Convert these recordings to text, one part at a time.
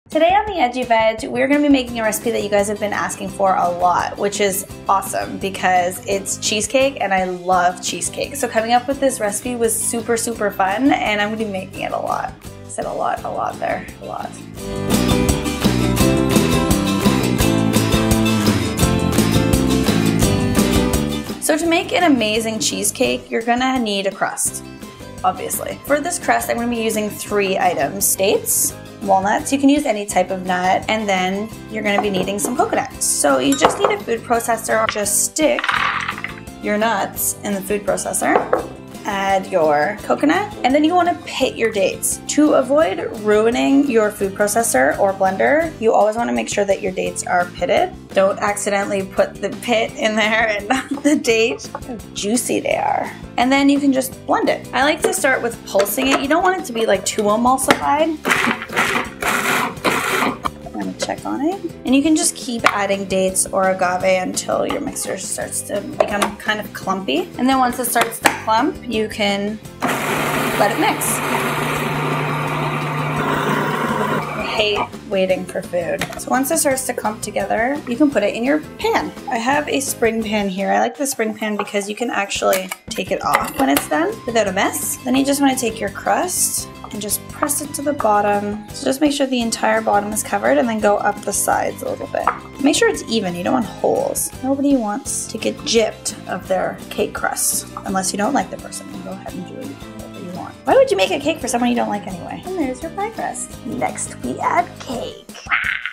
Today on the Edgy Veg, we're going to be making a recipe that you guys have been asking for a lot, which is awesome because it's cheesecake and I love cheesecake. So coming up with this recipe was super, super fun and I'm going to be making it a lot. I said a lot there, a lot. So to make an amazing cheesecake, you're going to need a crust, obviously. For this crust, I'm going to be using 3 items: dates, walnuts, you can use any type of nut, and then you're going to be needing some coconut. So you just need a food processor. Just stick your nuts in the food processor, add your coconut, and then you want to pit your dates. To avoid ruining your food processor or blender, you always want to make sure that your dates are pitted. Don't accidentally put the pit in there and not the date. How juicy they are. And then you can just blend it. I like to start with pulsing it. You don't want it to be like too emulsified. I'm gonna check on it. And you can just keep adding dates or agave until your mixer starts to become kind of clumpy. And then once it starts to clump, you can let it mix. I hate waiting for food. So once it starts to clump together, you can put it in your pan. I have a spring pan here. I like the spring pan because you can actually take it off when it's done without a mess. Then you just want to take your crust and just press it to the bottom. So just make sure the entire bottom is covered and then go up the sides a little bit. Make sure it's even, you don't want holes. Nobody wants to get gypped of their cake crust unless you don't like the person. Go ahead and do whatever you want. Why would you make a cake for someone you don't like anyway? And there's your pie crust. Next we add cake.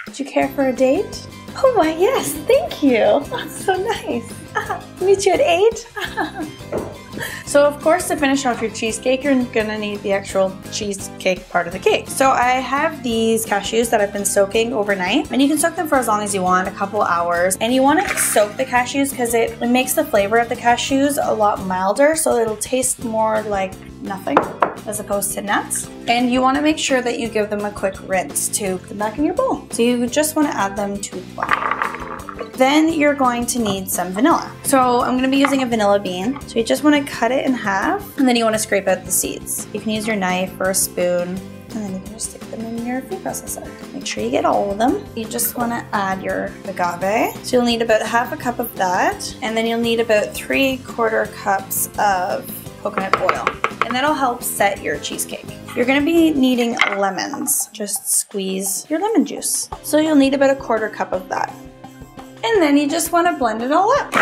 Would you care for a date? Oh why yes, thank you. That's so nice. Meet you at 8. So of course, to finish off your cheesecake, you're gonna need the actual cheesecake part of the cake. So I have these cashews that I've been soaking overnight, and you can soak them for as long as you want, a couple hours. And you wanna soak the cashews because it makes the flavor of the cashews a lot milder, so it'll taste more like nothing as opposed to nuts. And you wanna make sure that you give them a quick rinse to put them back in your bowl. So you just wanna add them to the bowl. Then you're going to need some vanilla. So I'm gonna be using a vanilla bean. So you just wanna cut it in half, and then you wanna scrape out the seeds. You can use your knife or a spoon, and then you can just stick them in your food processor. Make sure you get all of them. You just wanna add your agave. So you'll need about half a cup of that, and then you'll need about 3/4 cups of coconut oil. And that'll help set your cheesecake. You're gonna be needing lemons. Just squeeze your lemon juice. So you'll need about 1/4 cup of that. And then you just want to blend it all up.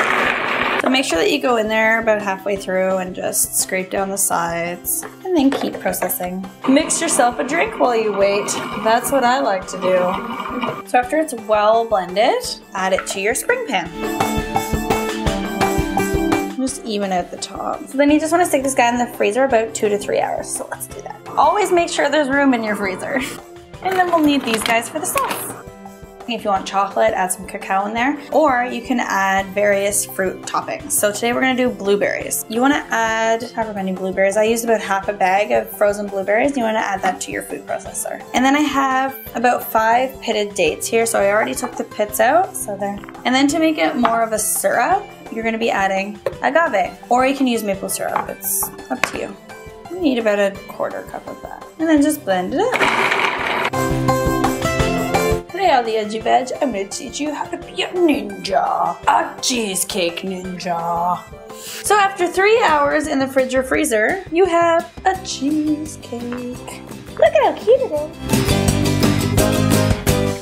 So make sure that you go in there about halfway through and just scrape down the sides and then keep processing. Mix yourself a drink while you wait. That's what I like to do. So after it's well blended, add it to your spring pan. Just even out the top. So then you just want to stick this guy in the freezer about 2 to 3 hours. So let's do that. Always make sure there's room in your freezer. And then we'll need these guys for the sauce. If you want chocolate, add some cacao in there, or you can add various fruit toppings. So today we're gonna do blueberries. You wanna add however many blueberries. I used about half a bag of frozen blueberries. You wanna add that to your food processor. And then I have about 5 pitted dates here, so I already took the pits out, so there. And then to make it more of a syrup, you're gonna be adding agave, or you can use maple syrup, it's up to you. You need about 1/4 cup of that. And then just blend it up. Today on the Edgy Veg, I'm going to teach you how to be a ninja, a cheesecake ninja. So after 3 hours in the fridge or freezer, you have a cheesecake. Look at how cute it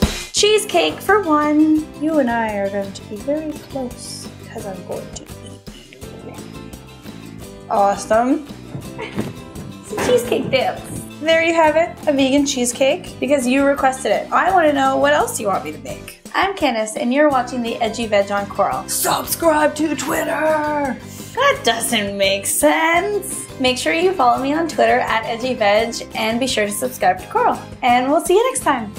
is. Cheesecake for one. You and I are going to be very close because I'm going to eat. Awesome. Some cheesecake dips. There you have it, a vegan cheesecake, because you requested it. I want to know what else you want me to make. I'm Candice, and you're watching the Edgy Veg on Coral. Subscribe to Twitter! That doesn't make sense. Make sure you follow me on Twitter at Edgy Veg, and be sure to subscribe to Coral. And we'll see you next time.